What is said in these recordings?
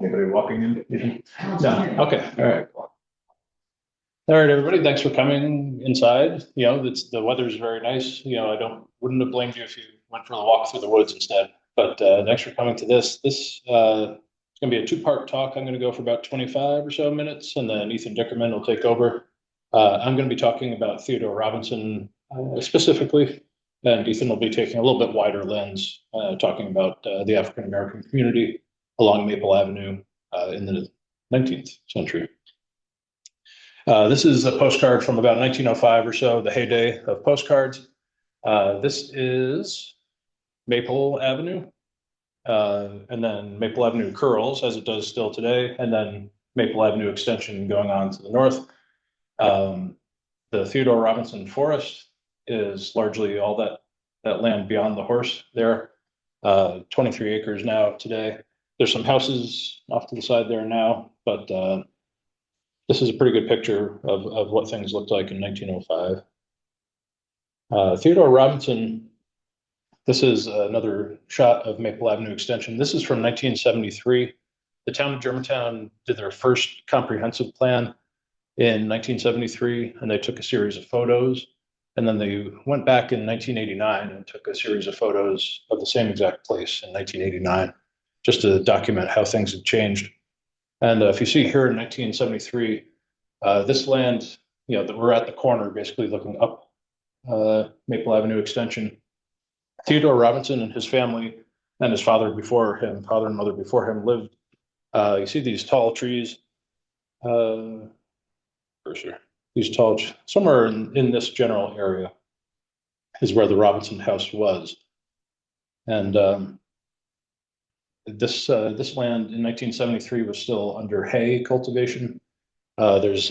Anybody walking in? No, okay, all right. All right, everybody, thanks for coming inside. You know, the weather's very nice. You know, wouldn't have blamed you if you went for the walk through the woods instead. But thanks for coming to this. This is going to be a two-part talk. I'm going to go for about 25 or so minutes, and then Ethan Dickerman will take over. I'm going to be talking about Theodore Robinson specifically, and Ethan will be taking a little bit wider lens, talking about the African American community along Maple Avenue in the 19th century. This is a postcard from about 1905 or so, the heyday of postcards. This is Maple Avenue, and then Maple Avenue curls, as it does still today, and then Maple Avenue extension going on to the north. The Theodore Robinson Forest is largely all that land beyond the horse there, 23 acres now today. There's some houses off to the side there now, but this is a pretty good picture of what things looked like in 1905. Theodore Robinson, this is another shot of Maple Avenue extension. This is from 1973. The town of Germantown did their first comprehensive plan in 1973, and they took a series of photos. And then they went back in 1989 and took a series of photos of the same exact place in 1989, just to document how things had changed. And if you see here in 1973, this land, you know, that we're at the corner, basically looking up Maple Avenue extension. Theodore Robinson and his family and his father and mother before him lived. You see these tall trees. These tall, somewhere in this general area is where the Robinson house was. And this land in 1973 was still under hay cultivation. There's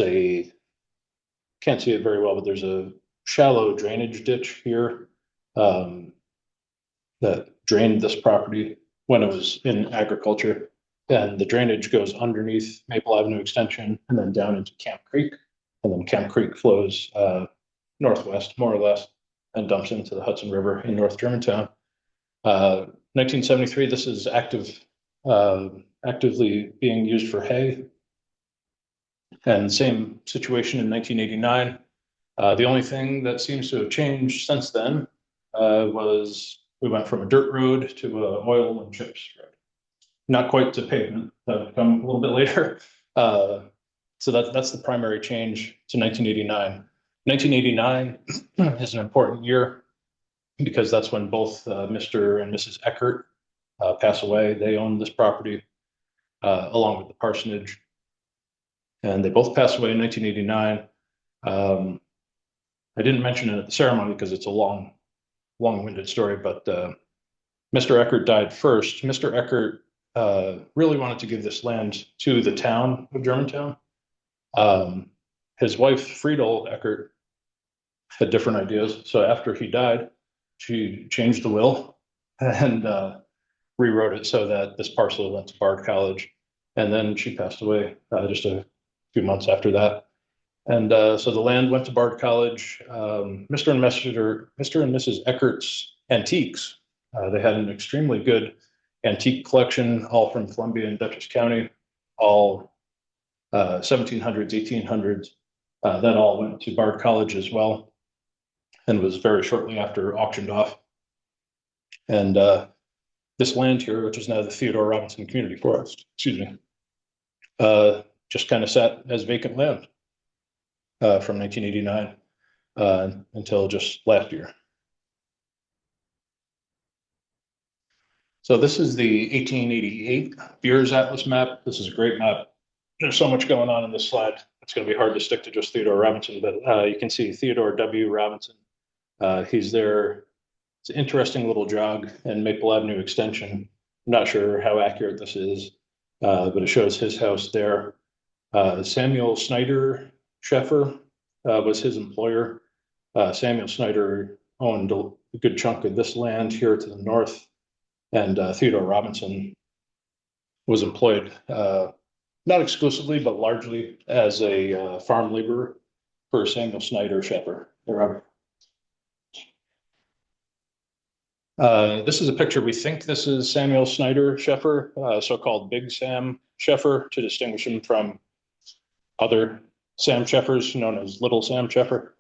can't see it very well, but there's a shallow drainage ditch here that drained this property when it was in agriculture. And the drainage goes underneath Maple Avenue extension and then down into Camp Creek. And then Camp Creek flows northwest, more or less, and dumps into the Hudson River in North Germantown. 1973, this is actively being used for hay. And same situation in 1989. The only thing that seems to have changed since then was we went from a dirt road to an oil and chips road. Not quite to pavement, that would come a little bit later. So that's the primary change to 1989. 1989 is an important year because that's when both Mr. and Mrs. Eckert pass away. They own this property along with the parsonage. And they both passed away in 1989. I didn't mention it at the ceremony because it's a long-winded story, but Mr. Eckert died first. Mr. Eckert really wanted to give this land to the town of Germantown. His wife, Friedel Eckert, had different ideas. So after he died, she changed the will and rewrote it so that this parcel went to Bard College. And then she passed away just a few months after that. And so the land went to Bard College. Mr. and Mrs. Eckert's antiques, they had an extremely good antique collection, all from Columbia and Dutchess County, all 1700s, 1800s. That all went to Bard College as well, and was very shortly after auctioned off. And this land here, which is now the Theodore Robinson Community Forest, just kind of sat as vacant land from 1989 until just last year. So this is the 1888 Beers Atlas map. This is a great map. There's so much going on in this slide. It's going to be hard to stick to just Theodore Robinson, but you can see Theodore W. Robinson. He's there. It's an interesting little jog in Maple Avenue extension. I'm not sure how accurate this is, but it shows his house there. Samuel Snyder Sheffer was his employer. Samuel Snyder owned a good chunk of this land here to the north, and Theodore Robinson was employed not exclusively, but largely as a farm laborer for Samuel Snyder Sheffer. This is a picture. We think this is Samuel Snyder Sheffer, so-called Big Sam Sheffer, to distinguish him from other Sam Sheffers, known as Little Sam Sheffer.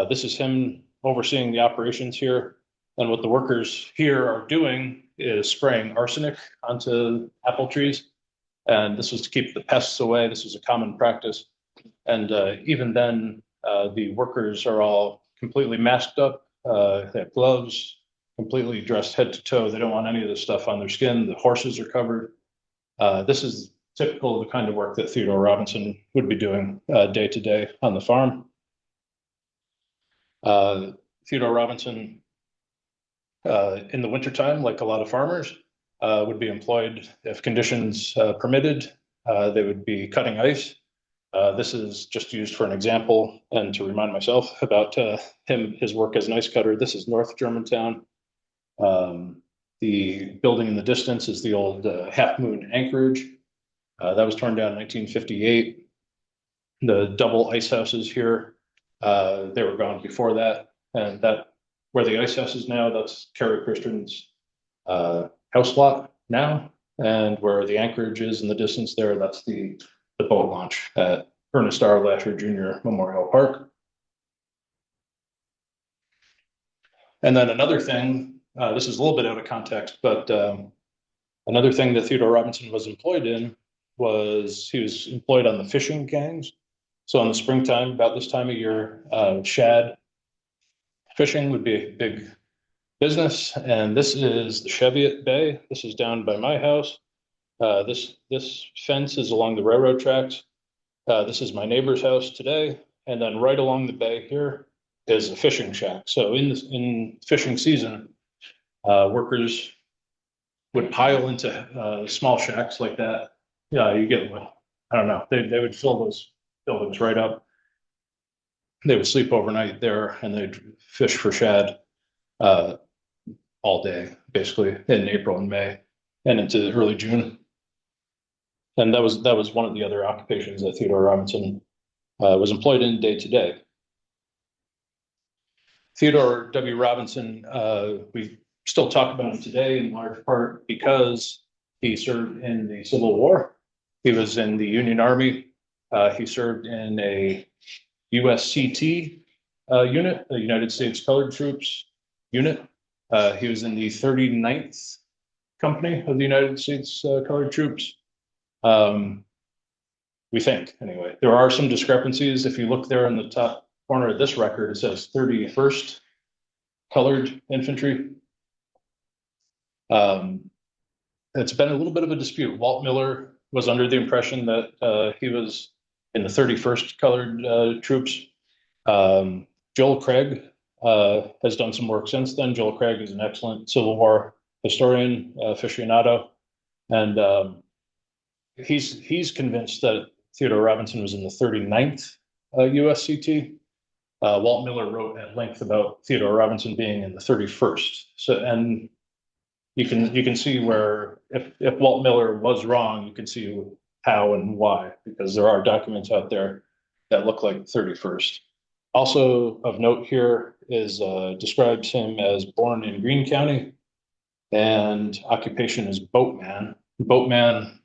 This is him overseeing the operations here. And what the workers here are doing is spraying arsenic onto apple trees. And this was to keep the pests away. This was a common practice. And even then, the workers are all completely masked up. They have gloves, completely dressed head to toe. They don't want any of this stuff on their skin. The horses are covered. This is typical of the kind of work that Theodore Robinson would be doing day to day on the farm. Theodore Robinson, in the wintertime, like a lot of farmers, would be employed if conditions permitted. They would be cutting ice. This is just used for an example and to remind myself about his work as an ice cutter. This is North Germantown. The building in the distance is the old Half Moon Anchorage. That was torn down in 1958. The double ice houses here, they were gone before that. And that, where the ice house is now, that's Kerry Christian's house lot now. And where the anchorage is in the distance there, that's the boat launch at Ernest R. Lasher Jr. Memorial Park. And then another thing, this is a little bit out of context, but another thing that Theodore Robinson was employed in was he was employed on the fishing gangs. So in the springtime, about this time of year, shad fishing would be a big business. And this is the Cheviot Bay. This is down by my house. This fence is along the railroad tracks. This is my neighbor's house today. And then right along the bay here is a fishing shack. So in fishing season, workers would pile into small shacks like that. Yeah, you get, I don't know, they would fill those buildings right up. They would sleep overnight there and they'd fish for shad all day, basically in April and May and into early June. And that was one of the other occupations that Theodore Robinson was employed in day to day. Theodore W. Robinson, we still talk about him today in large part because he served in the Civil War. He was in the Union Army. He served in a USCT unit, the United States Colored Troops unit. He was in the 39th Company of the United States Colored Troops. We think, anyway. There are some discrepancies. If you look there in the top corner of this record, it says 31st Colored Infantry. It's been a little bit of a dispute. Walt Miller was under the impression that he was in the 31st Colored Troops. Joel Craig has done some work since then. Joel Craig is an excellent Civil War historian, aficionado, and he's convinced that Theodore Robinson was in the 39th USCT. Walt Miller wrote at length about Theodore Robinson being in the 31st. So, and you can see where if Walt Miller was wrong, you can see how and why, because there are documents out there that look like 31st. Also of note here is describes him as born in Greene County and occupation is boatman. Boatman,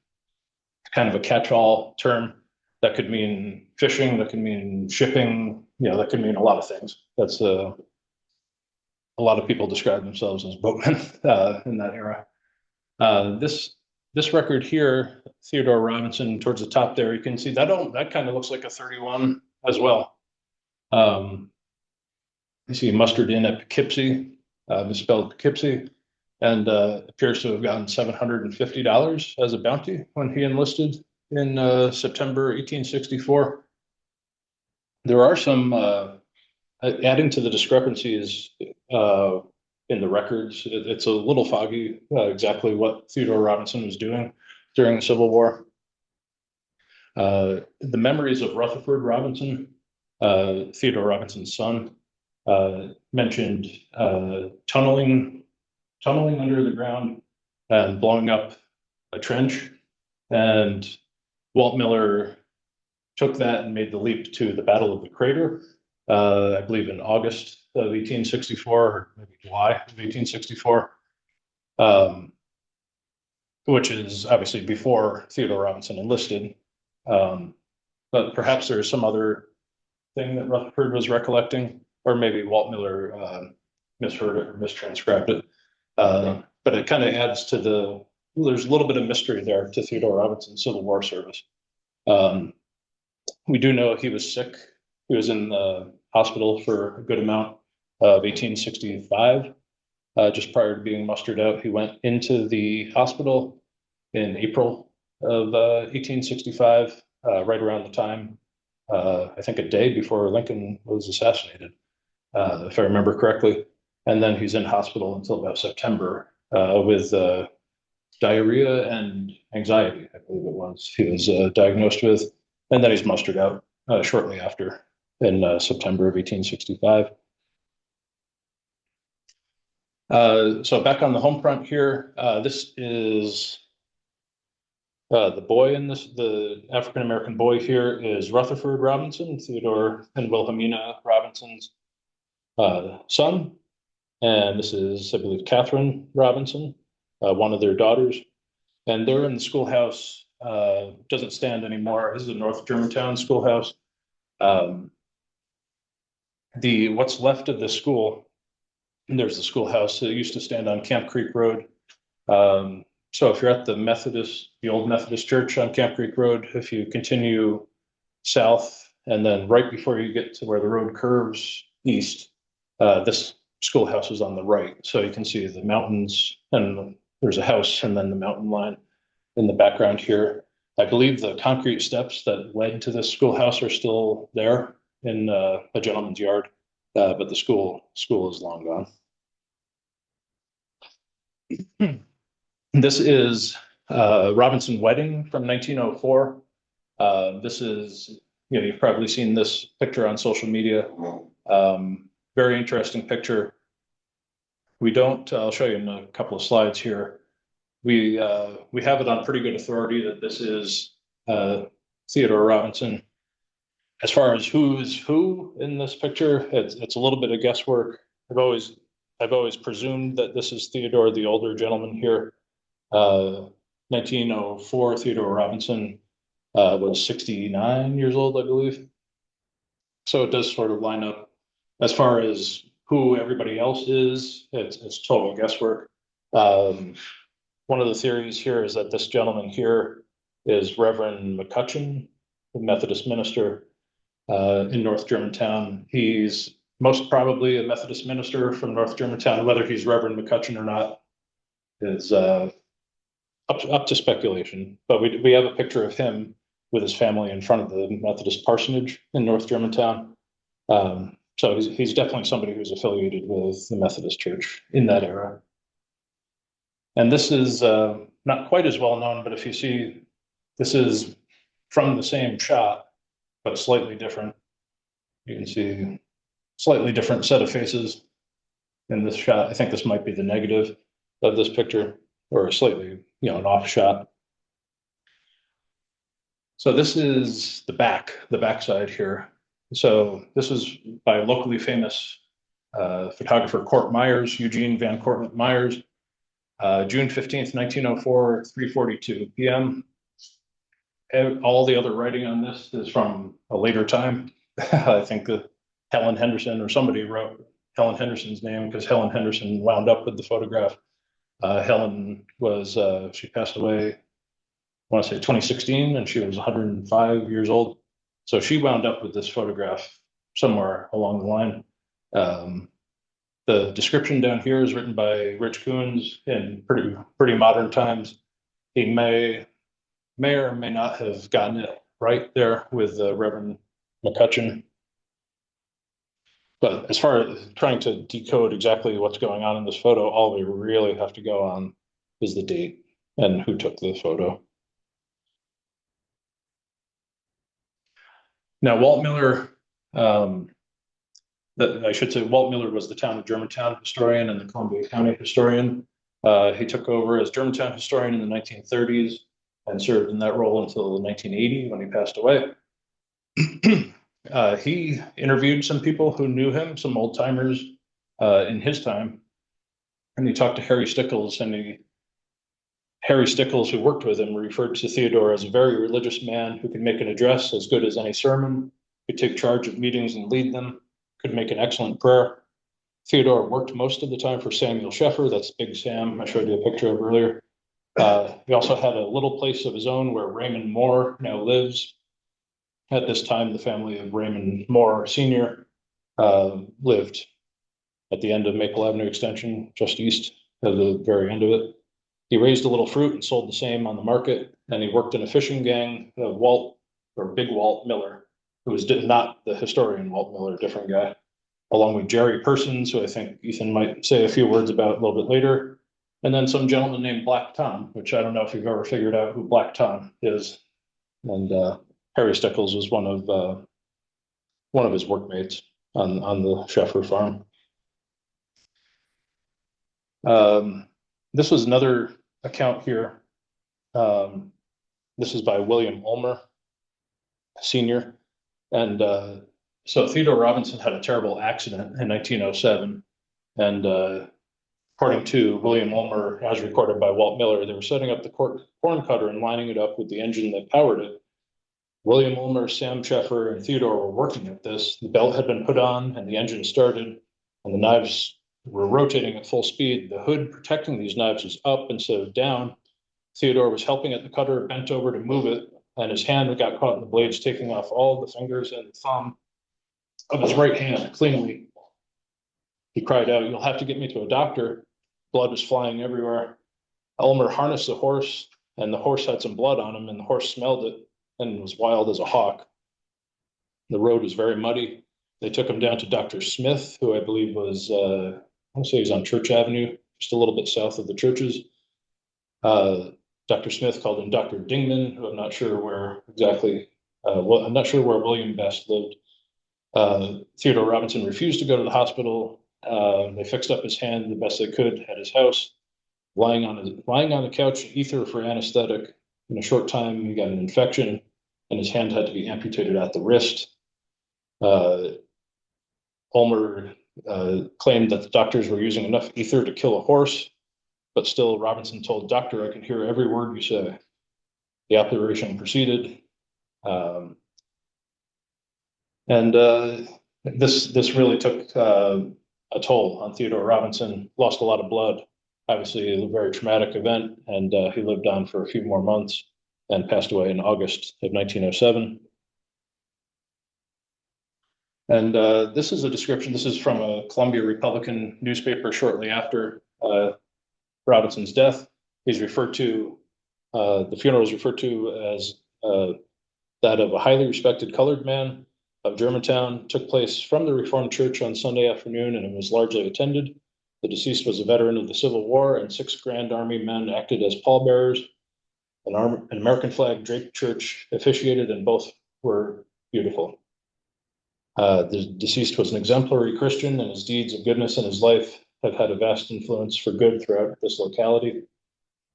kind of a catch-all term that could mean fishing, that could mean shipping, that could mean a lot of things. That's a lot of people describe themselves as boatmen in that era. This record here, Theodore Robinson, towards the top there, you can see that kind of looks like a 31 as well. You see mustered in at Poughkeepsie, misspelled Poughkeepsie, and appears to have gotten $750 as a bounty when he enlisted in September 1864. There are some, adding to the discrepancies in the records, it's a little foggy exactly what Theodore Robinson was doing during the Civil War. The memories of Rutherford Robinson, Theodore Robinson's son, mentioned tunneling under the ground and blowing up a trench. And Walt Miller took that and made the leap to the Battle of the Crater, I believe in August of 1864, or maybe July of 1864, um, which is obviously before Theodore Robinson enlisted. Um, but perhaps there's some other thing that Rutherford was recollecting, or maybe Walt Miller misheard it or mistranscribed it. But it kind of adds to there's a little bit of mystery there to Theodore Robinson's Civil War service. Um, we do know he was sick. He was in the hospital for a good amount of 1865. Just prior to being mustered out, he went into the hospital in April of 1865, right around the time, I think a day before Lincoln was assassinated, if I remember correctly. And then he's in hospital until about September with diarrhea and anxiety, I believe it was. He was diagnosed with, and then he's mustered out shortly after in September of 1865. So back on the home front here, this is the boy in this, the African-American boy here is Rutherford Robinson, Theodore and Wilhelmina Robinson's son. And this is, I believe, Catherine Robinson, one of their daughters. And they're in the schoolhouse, doesn't stand anymore. This is the North Germantown schoolhouse. What's left of the school, and there's the schoolhouse that used to stand on Camp Creek Road. So if you're at the old Methodist church on Camp Creek Road, if you continue south, and then right before you get to where the road curves east, this schoolhouse is on the right. So you can see the mountains, and there's a house, and then the mountain line in the background here. I believe the concrete steps that led to this schoolhouse are still there in a gentleman's yard, but the school is long gone. This is Robinson Wedding from 1904. This is, you've probably seen this picture on social media. Very interesting picture. I'll show you in a couple of slides here. We have it on pretty good authority that this is Theodore Robinson. As far as who's who in this picture, it's a little bit of guesswork. I've always presumed that this is Theodore, the older gentleman here. 1904, Theodore Robinson was 69 years old, I believe. So it does sort of line up. As far as who everybody else is, it's total guesswork. One of the theories here is that this gentleman here is Reverend McCutcheon, the Methodist minister in North Germantown. He's most probably a Methodist minister from North Germantown. Whether he's Reverend McCutcheon or not is up to speculation. But we have a picture of him with his family in front of the Methodist parsonage in North Germantown. So he's definitely somebody who's affiliated with the Methodist Church in that era. And this is not quite as well known, but if you see, this is from the same shot, but slightly different. You can see slightly different set of faces in this shot. I think this might be the negative of this picture, or slightly, an off shot. So this is the backside here. So this is by locally famous photographer Court Myers, Eugene Van Cortlandt Myers, June 15th, 1904, 3:42 p.m. All the other writing on this is from a later time. I think that Helen Henderson or somebody wrote Helen Henderson's name because Helen Henderson wound up with the photograph. Helen was, she passed away, I want to say 2016, and she was 105 years old. So she wound up with this photograph somewhere along the line. The description down here is written by Rich Coons in pretty modern times. He may or may not have gotten it right there with Reverend McCutcheon. But as far as trying to decode exactly what's going on in this photo, all we really have to go on is the date and who took the photo. Now, Walt Miller, I should say Walt Miller was the town of Germantown historian and the Columbia County historian. He took over as Germantown historian in the 1930s and served in that role until 1980 when he passed away. He interviewed some people who knew him, some old timers in his time, and he talked to Harry Stickles, and Harry Stickles, who worked with him, referred to Theodore as a very religious man who could make an address as good as any sermon, could take charge of meetings and lead them, could make an excellent prayer. Theodore worked most of the time for Samuel Sheffer, that's Big Sam, I showed you a picture of earlier. He also had a little place of his own where Raymond Moore now lives. At this time, the family of Raymond Moore Sr. Lived at the end of Maple Avenue Extension, just east of the very end of it. He raised a little fruit and sold the same on the market, and he worked in a fishing gang of Big Walt Miller, who was not the historian Walt Miller, a different guy, along with Jerry Persons, who I think Ethan might say a few words about a little bit later, and then some gentleman named Black Tom, which I don't know if you've ever figured out who Black Tom is. And Harry Stickles was one of his workmates on the Sheffer farm. This was another account here. This is by William Ulmer, Sr. And so Theodore Robinson had a terrible accident in 1907. And according to William Ulmer, as recorded by Walt Miller, they were setting up the corn cutter and lining it up with the engine that powered it. William Ulmer, Sam Sheffer, and Theodore were working at this. The belt had been put on and the engine started, and the knives were rotating at full speed. The hood protecting these knives was up instead of down. Theodore was helping at the cutter, bent over to move it, and his hand got caught in the blades, taking off all the fingers and the thumb of his right hand cleanly. He cried out, "You'll have to get me to a doctor." Blood was flying everywhere. Ulmer harnessed the horse, and the horse had some blood on him, and the horse smelled it and was wild as a hawk. The road was very muddy. They took him down to Dr. Smith, who I believe was, I want to say he was on Church Avenue, just a little bit south of the churches. Dr. Smith called him Dr. Dingman, who I'm not sure where exactly, I'm not sure where William Best lived. Theodore Robinson refused to go to the hospital. They fixed up his hand the best they could at his house, lying on the couch, ether for anesthetic. In a short time, he got an infection, and his hand had to be amputated at the wrist. Ulmer claimed that the doctors were using enough ether to kill a horse, but still Robinson told, "Doctor, I can hear every word you say." The operation proceeded. This really took a toll on Theodore Robinson, lost a lot of blood. Obviously, a very traumatic event, and he lived on for a few more months and passed away in August of 1907. And this is a description. This is from a Columbia Republican newspaper shortly after Robinson's death. He's referred to, the funeral is referred to as that of a highly respected colored man of Germantown. Took place from the Reformed Church on Sunday afternoon, and it was largely attended. The deceased was a veteran of the Civil War, and 6 Grand Army men acted as pallbearers. An American flag draped church officiated, and both were beautiful. The deceased was an exemplary Christian, and his deeds of goodness in his life have had a vast influence for good throughout this locality.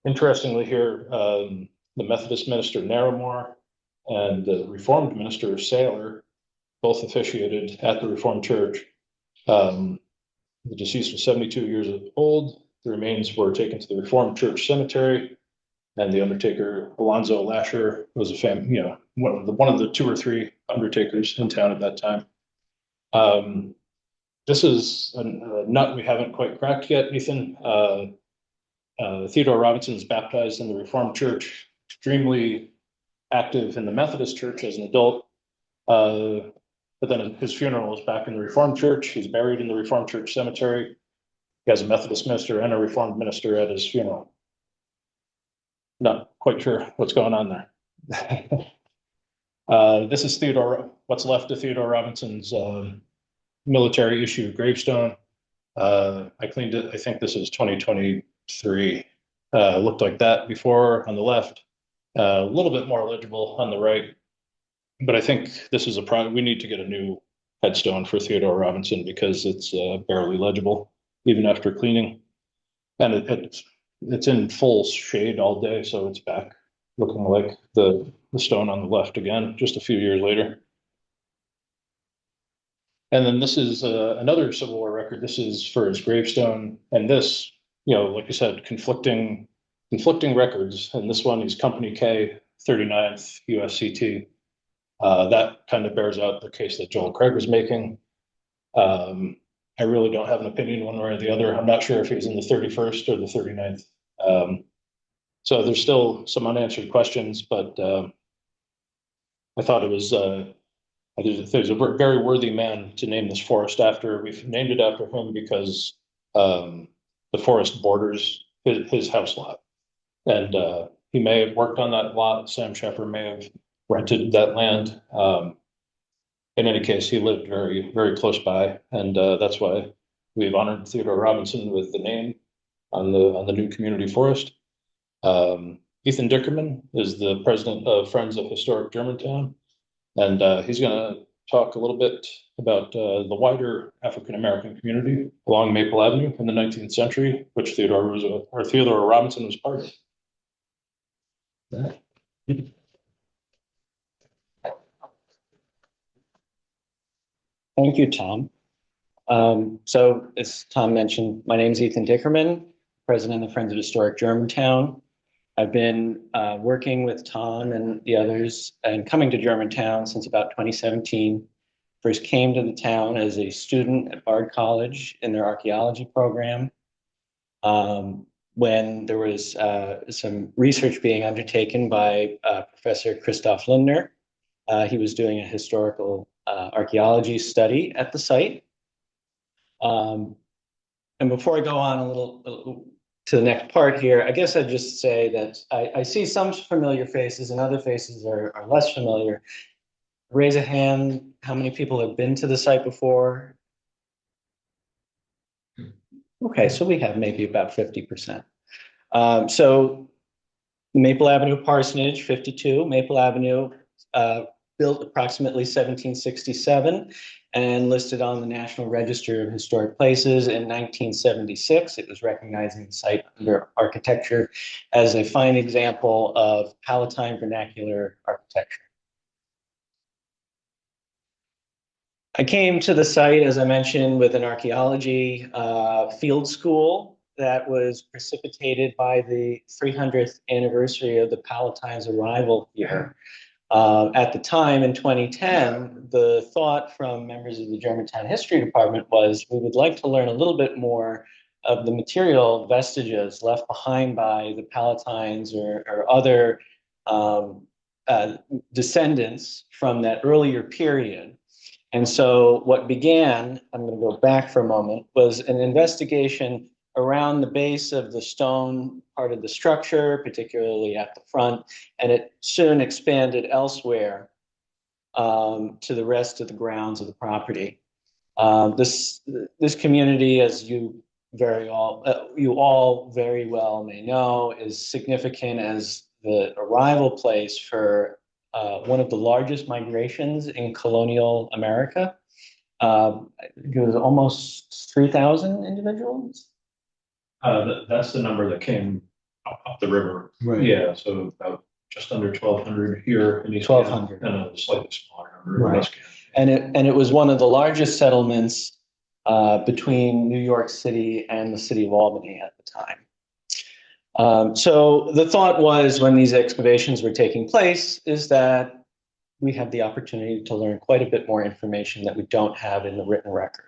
Interestingly here, the Methodist minister Narramore and the Reformed minister Saylor both officiated at the Reformed Church. The deceased was 72 years old. The remains were taken to the Reformed Church Cemetery, and the undertaker Alonzo Lasher was one of the 2 or 3 undertakers in town at that time. This is a nut we haven't quite cracked yet, Ethan. Theodore Robinson was baptized in the Reformed Church, extremely active in the Methodist Church as an adult. But then his funeral was back in the Reformed Church. He's buried in the Reformed Church Cemetery. He has a Methodist minister and a Reformed minister at his funeral. Not quite sure what's going on there. This is what's left of Theodore Robinson's military issue gravestone. I cleaned it. I think this is 2023. Looked like that before on the left. A little bit more legible on the right. But I think this is we need to get a new headstone for Theodore Robinson because it's barely legible, even after cleaning. And it's in full shade all day, so it's back looking like the stone on the left again, just a few years later. And then this is another Civil War record. This is for his gravestone, and this, like you said, conflicting records. And this one is Company K, 39th USCT. That kind of bears out the case that Joel Craig was making. I really don't have an opinion one way or the other. I'm not sure if he was in the 31st or the 39th. So there's still some unanswered questions, but I thought it was there's a very worthy man to name this forest after. We've named it after him because the forest borders his house lot, and he may have worked on that lot. Sam Shepard may have rented that land. In any case, he lived very, very close by, and that's why we've honored Theodore Robinson with the name on the new community forest. Ethan Dickerman is the president of Friends of Historic Germantown, and he's going to talk a little bit about the wider African American community along Maple Avenue in the 19th century, which Theodore Robinson was part of. Thank you, Tom. So as Tom mentioned, my name is Ethan Dickerman, president of Friends of Historic Germantown. I've been working with Tom and the others and coming to Germantown since about 2017. First came to the town as a student at Bard College in their archaeology program. When there was some research being undertaken by Professor Christoph Lindner. He was doing a historical archaeology study at the site. And before I go on a little to the next part here, I guess I'd just say that I see some familiar faces and other faces are less familiar. Raise a hand, how many people have been to the site before? Okay, so we have maybe about 50%. So Maple Avenue Parsonage, 52, Maple Avenue, built approximately 1767 and listed on the National Register of Historic Places in 1976. It was recognizing the site under architecture as a fine example of Palatine vernacular architecture. I came to the site, as I mentioned, with an archaeology field school that was precipitated by the 300th anniversary of the Palatine's arrival here. At the time, in 2010, the thought from members of the Germantown History Department was we would like to learn a little bit more of the material vestiges left behind by the Palatines or other descendants from that earlier period. And so what began, I'm going to go back for a moment, was an investigation around the base of the stone part of the structure, particularly at the front, and it soon expanded elsewhere to the rest of the grounds of the property. This community, as you all very well may know, is significant as the arrival place for one of the largest migrations in colonial America. It was almost 3,000 individuals. That's the number that came up the river. Right. Yeah, so about just under 1,200 here in East 1,200. and a slightly smaller number in Right. West And it was one of the largest settlements between New York City and the city of Albany at the time. So the thought was when these excavations were taking place is that we have the opportunity to learn quite a bit more information that we don't have in the written record.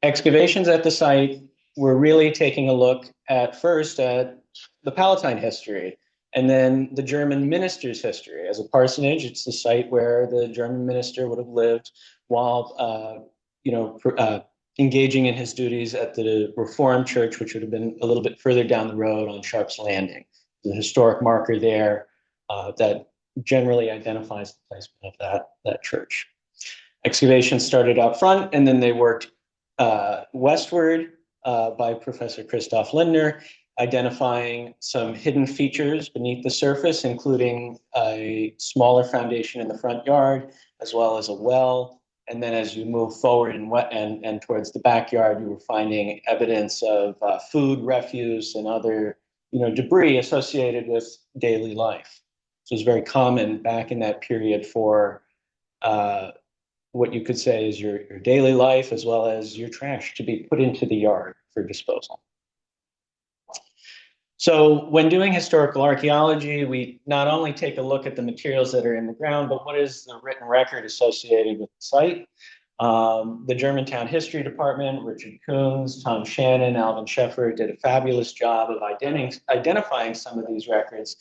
Excavations at the site were really taking a look at first at the Palatine history and then the German minister's history. As a parsonage, it's the site where the German minister would have lived while engaging in his duties at the Reformed Church, which would have been a little bit further down the road on Sharp's Landing. The historic marker there that generally identifies the placement of that church. Excavations started out front, and then they worked westward by Professor Christoph Lindner, identifying some hidden features beneath the surface, including a smaller foundation in the front yard, as well as a well. And then as you move forward and towards the backyard, you were finding evidence of food refuse and other debris associated with daily life. So it was very common back in that period for what you could say is your daily life, as well as your trash to be put into the yard for disposal. So when doing historical archaeology, we not only take a look at the materials that are in the ground, but what is the written record associated with the site. The Germantown History Department, Richard Coons, Tom Shannon, Alvin Sheffer did a fabulous job of identifying some of these records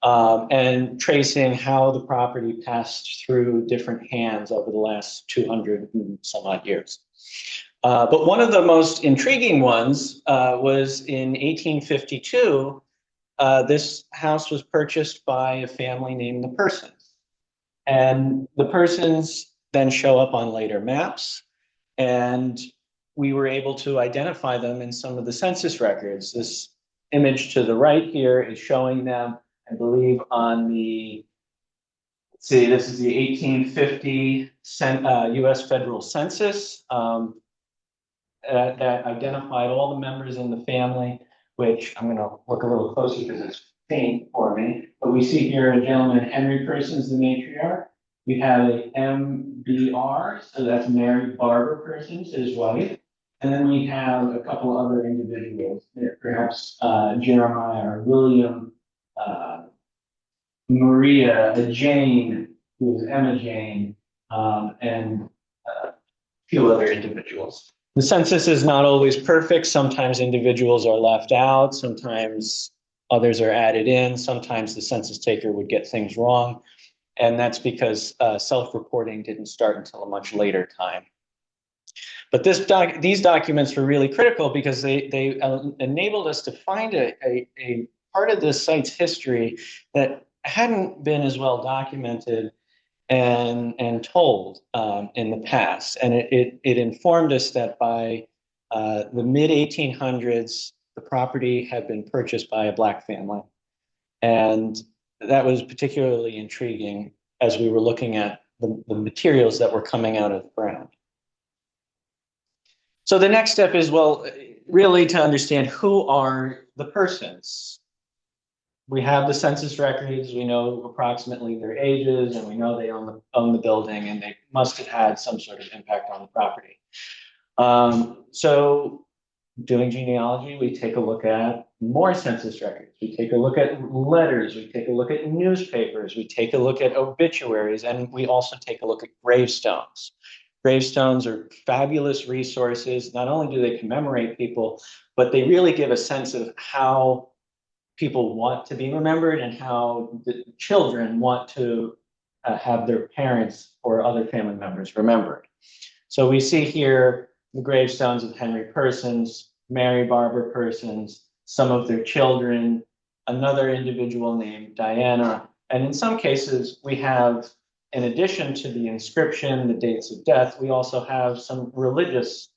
and tracing how the property passed through different hands over the last 200 and some odd years. But one of the most intriguing ones was in 1852. This house was purchased by a family named the Persons. And the Persons then show up on later maps. And we were able to identify them in some of the census records. This image to the right here is showing them, I believe, on the, let's see, this is the 1850 US federal census. That identified all the members in the family, which I'm going to look a little closer because it's faint for me. But we see here a gentleman, Henry Persons, the matriarch. We have a MBR, so that's Mary Barber Persons, his wife. And then we have a couple other individuals, perhaps Jeremiah or William, Maria, Jane, who is Emma Jane, and a few other individuals. The census is not always perfect. Sometimes individuals are left out. Sometimes others are added in. Sometimes the census taker would get things wrong. And that's because self-reporting didn't start until a much later time. But these documents were really critical because they enabled us to find a part of this site's history that hadn't been as well documented and told in the past. And it informed us that by the mid 1800s, the property had been purchased by a Black family. And that was particularly intriguing as we were looking at the materials that were coming out of the ground. So the next step is, well, really to understand who are the persons. We have the census records, we know approximately their ages, and we know they own the building, and they must have had some sort of impact on the property. So doing genealogy, we take a look at more census records. We take a look at letters, we take a look at newspapers, we take a look at obituaries, and we also take a look at gravestones. Gravestones are fabulous resources. Not only do they commemorate people, but they really give a sense of how people want to be remembered and how the children want to have their parents or other family members remembered. So we see here the gravestones of Henry Persons, Mary Barber Persons, some of their children, another individual named Diana. And in some cases, we have, in addition to the inscription, the dates of death, we also have some religious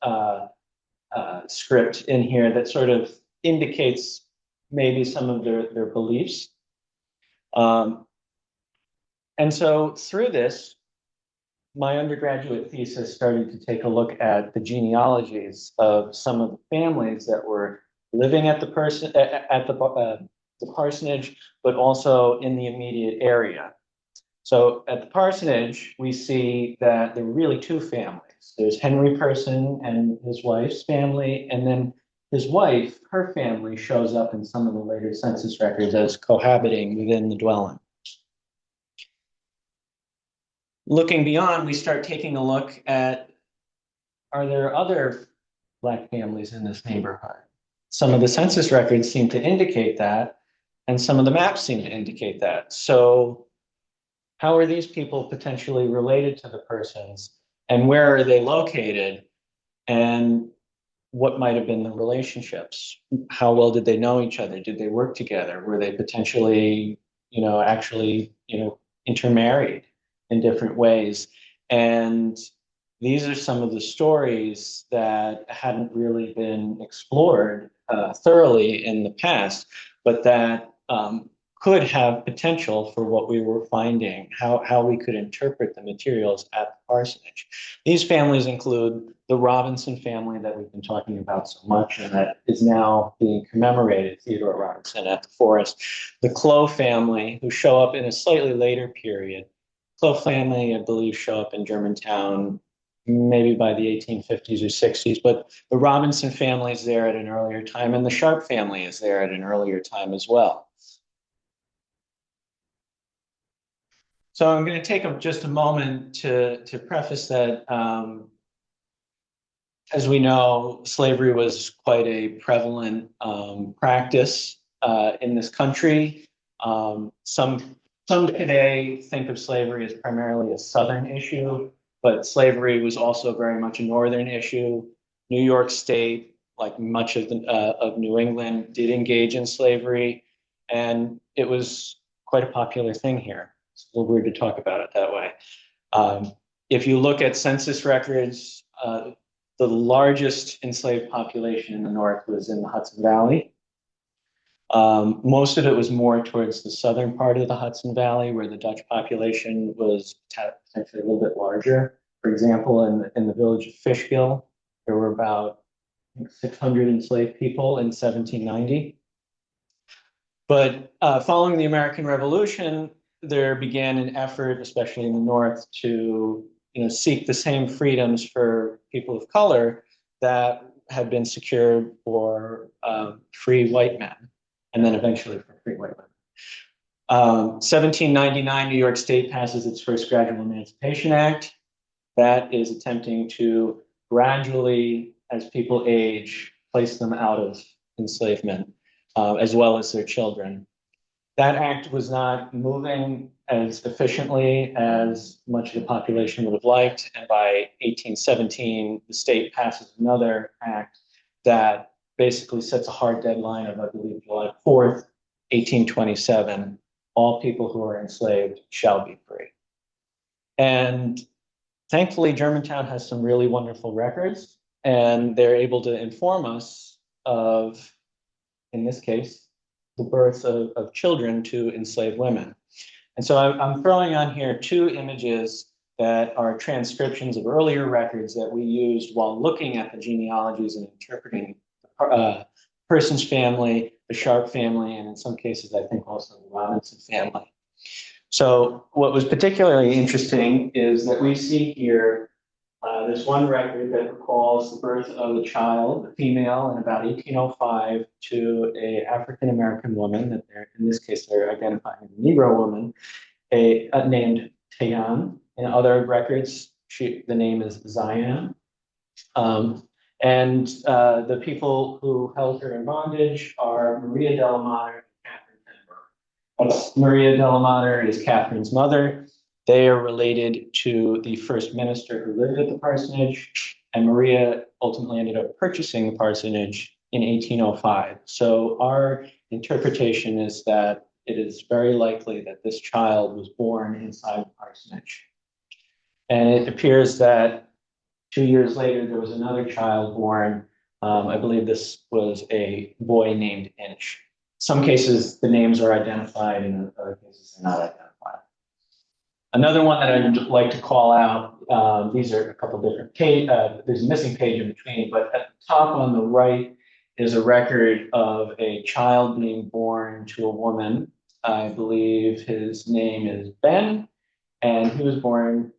script in here that sort of indicates maybe some of their beliefs. And so through this, my undergraduate thesis started to take a look at the genealogies of some of the families that were living at the parsonage, but also in the immediate area. So at the parsonage, we see that there are really two families. There's Henry Person and his wife's family, and then his wife, her family, shows up in some of the later census records as cohabiting within the dwelling. Looking beyond, we start taking a look at, are there other Black families in this neighborhood? Some of the census records seem to indicate that, and some of the maps seem to indicate that. So how are these people potentially related to the Persons, and where are they located, and what might have been the relationships? How well did they know each other? Did they work together? Were they potentially, actually, intermarried in different ways? And these are some of the stories that hadn't really been explored thoroughly in the past, but that could have potential for what we were finding, how we could interpret the materials at the parsonage. These families include the Robinson family that we've been talking about so much, and that is now being commemorated, Theodore Robinson at the Forest. The Clow family, who show up in a slightly later period. Clough family, I believe, show up in Germantown maybe by the 1850s or 60s, but the Robinson family is there at an earlier time, and the Sharp family is there at an earlier time as well. So I'm going to take just a moment to preface that, as we know, slavery was quite a prevalent practice in this country. Some today think of slavery as primarily a Southern issue, but slavery was also very much a Northern issue. New York State, like much of New England, did engage in slavery, and it was quite a popular thing here. It's a little weird to talk about it that way. If you look at census records, the largest enslaved population in the North was in the Hudson Valley. Most of it was more towards the southern part of the Hudson Valley, where the Dutch population was potentially a little bit larger. For example, in the village of Fishkill, there were about 600 enslaved people in 1790. But following the American Revolution, there began an effort, especially in the North, to seek the same freedoms for people of color that had been secured for free white men, and then eventually for free white women. 1799, New York State passes its first Gradual Emancipation Act. That is attempting to gradually, as people age, place them out of enslavement, as well as their children. That act was not moving as efficiently as much of the population would have liked. And by 1817, the state passes another act that basically sets a hard deadline of, I believe, July 4th, 1827. All people who are enslaved shall be free. And thankfully, Germantown has some really wonderful records, and they're able to inform us of, in this case, the birth of children to enslaved women. And so I'm throwing on here two images that are transcriptions of earlier records that we used while looking at the genealogies and interpreting the person's family, the Sharp family, and in some cases, I think also the Robinson family. So what was particularly interesting is that we see here this one record that recalls the birth of a child, a female, in about 1805 to an African-American woman, that in this case, they're identifying as a Negro woman, named Tayan. In other records, the name is Zion. And the people who held her in bondage are Maria Delamater and Catherine Penberg. Maria Delamater is Catherine's mother. They are related to the first minister who lived at the parsonage, and Maria ultimately ended up purchasing the parsonage in 1805. So our interpretation is that it is very likely that this child was born inside the parsonage. And it appears that 2 years later, there was another child born. I believe this was a boy named Inch. Some cases, the names are identified, and in other cases, they're not identified. Another one that I'd like to call out, these are a couple different pages, there's a missing page in between, but at the top on the right is a record of a child being born to a woman. I believe his name is Ben, and he was born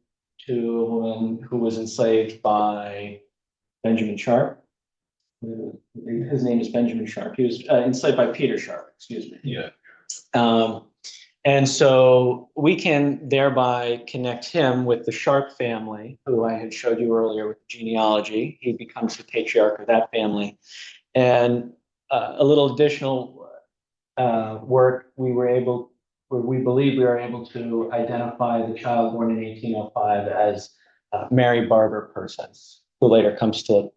to a woman who was enslaved by Benjamin Sharp. His name is Benjamin Sharp. He was enslaved by Peter Sharp, excuse me. Yeah. And so we can thereby connect him with the Sharp family, who I had showed you earlier with the genealogy. He becomes the patriarch of that family. And a little additional work, we believe we were able to identify the child born in 1805 as Mary Barber Persons, who later comes to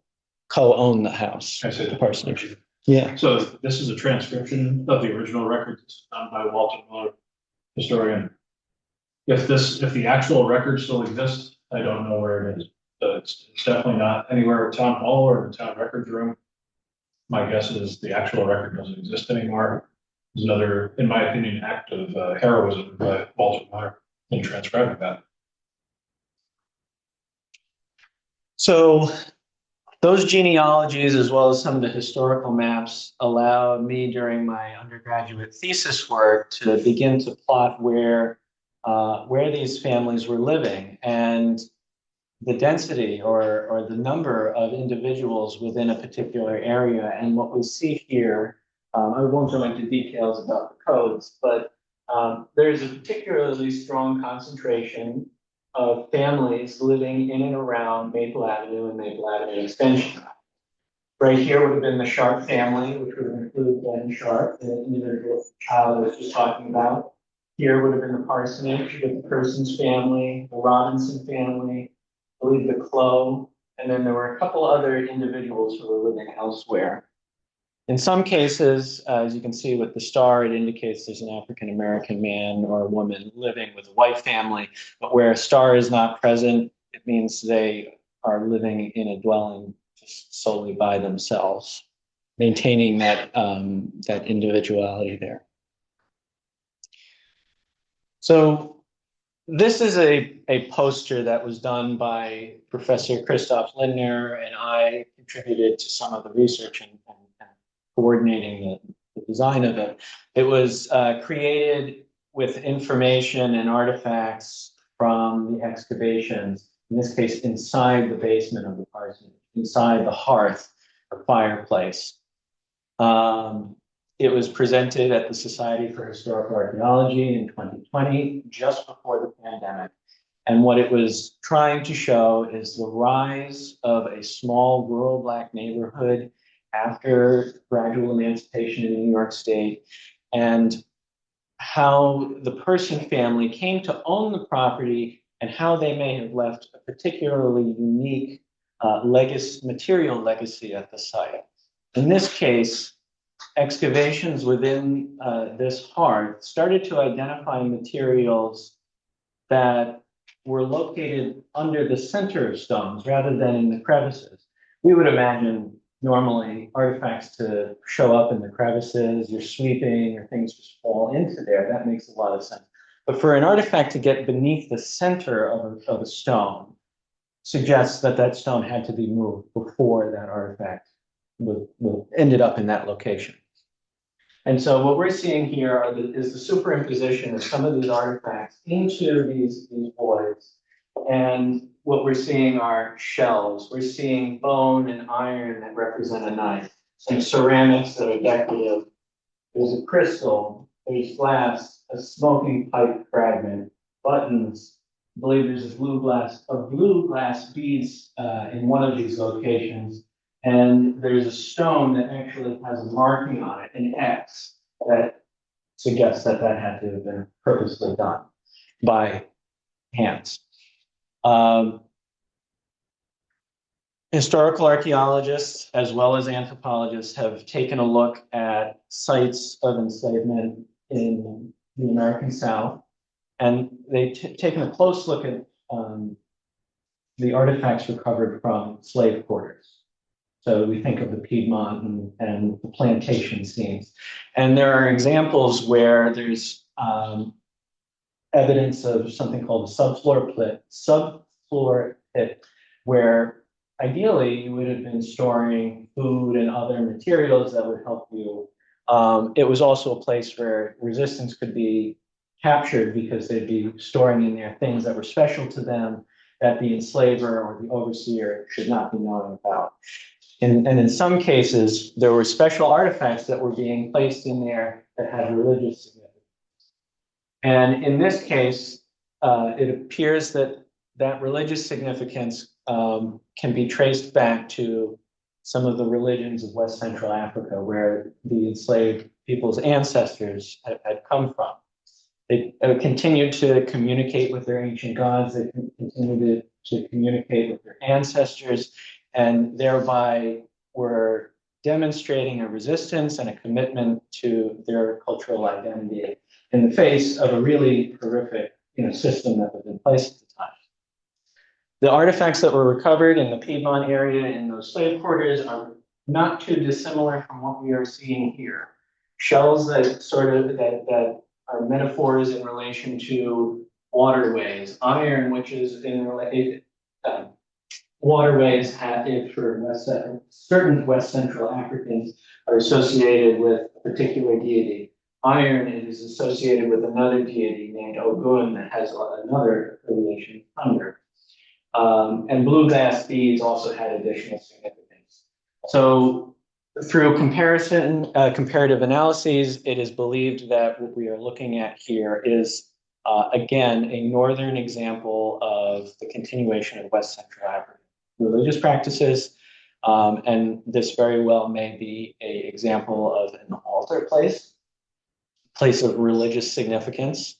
co-own the house, the parsonage. Yeah. So this is a transcription of the original record done by Walter Miller, historian. If the actual record still exists, I don't know where it is. But it's definitely not anywhere at town hall or the town records room. My guess is the actual record doesn't exist anymore. There's another, in my opinion, act of heroism by Walter Miller in transcribing that. So those genealogies, as well as some of the historical maps, allowed me during my undergraduate thesis work to begin to plot where where these families were living and the density or the number of individuals within a particular area. And what we see here, I won't go into details about the codes, but there's a particularly strong concentration of families living in and around Maple Avenue and Maple Avenue Extension. Right here would have been the Sharp family, which would include Ben Sharp, the individual child I was just talking about. Here would have been the parsonage with the Persons family, the Robinson family, I believe the Clow, and then there were a couple other individuals who were living elsewhere. In some cases, as you can see with the star, it indicates there's an African-American man or a woman living with a white family, but where a star is not present, it means they are living in a dwelling just solely by themselves, maintaining that, that individuality there. So this is a poster that was done by Professor Christoph Lindner, and I contributed to some of the research and coordinating the design of it. It was created with information and artifacts from the excavations, in this case, inside the basement of the parsonage, inside the hearth or fireplace. It was presented at the Society for Historical Archaeology in 2020, just before the pandemic. And what it was trying to show is the rise of a small rural Black neighborhood after gradual emancipation in New York State, and how the Person family came to own the property and how they may have left a particularly unique material legacy at the site. In this case, excavations within this hearth started to identify materials that were located under the center of stones rather than in the crevices. We would imagine normally artifacts to show up in the crevices, you're sweeping or things just fall into there. That makes a lot of sense. But for an artifact to get beneath the center of a stone suggests that that stone had to be moved before that artifact ended up in that location. And so what we're seeing here is the superimposition of some of these artifacts into these voids. And what we're seeing are shells. We're seeing bone and iron that represent a knife. Some ceramics that are decorative. There's a crystal. There's glass, a smoking pipe fragment, buttons. I believe there's a blue glass beads in one of these locations. And there's a stone that actually has a marking on it, an X, that suggests that that had to have been purposely done by hands. Historical archaeologists, as well as anthropologists, have taken a look at sites of enslavement in the American South, and they've taken a close look at the artifacts recovered from slave quarters. So we think of the Piedmont and the plantation scenes. And there are examples where there's evidence of something called a subfloor pit, where ideally you would have been storing food and other materials that would help you. It was also a place where resistance could be captured because they'd be storing in there things that were special to them that the enslaver or the overseer should not be knowing about. And in some cases, there were special artifacts that were being placed in there that had religious significance. And in this case, it appears that that religious significance can be traced back to some of the religions of West Central Africa, where the enslaved people's ancestors had come from. They continued to communicate with their ancient gods. They continued to communicate with their ancestors, and thereby were demonstrating a resistance and a commitment to their cultural identity in the face of a really horrific, system that was in place at the time. The artifacts that were recovered in the Piedmont area in those slave quarters are not too dissimilar from what we are seeing here. Shells that that are metaphors in relation to waterways, iron, which is in relation waterways for certain West Central Africans are associated with a particular deity. iron, it is associated with another deity named Ogun that has another affiliation with thunder. And blue glass beads also had additional significance. So through comparative analyses, it is believed that what we are looking at here is, again, a northern example of the continuation of West Central African religious practices. And this very well may be an example of an altar place of religious significance.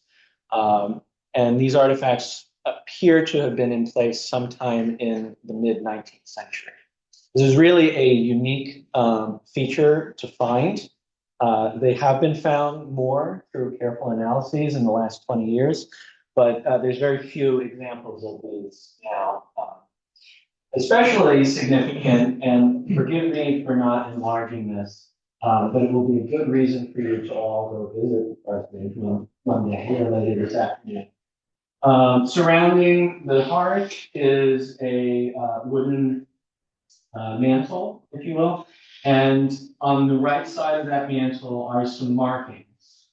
And these artifacts appear to have been in place sometime in the mid-19th century. This is really a unique feature to find. They have been found more through careful analyses in the last 20 years, but there's very few examples of these now. Especially significant, and forgive me for not enlarging this, but it will be a good reason for you to all go visit the parsonage one day or later this afternoon. Surrounding the hearth is a wooden mantle, if you will, and on the right side of that mantle are some markings.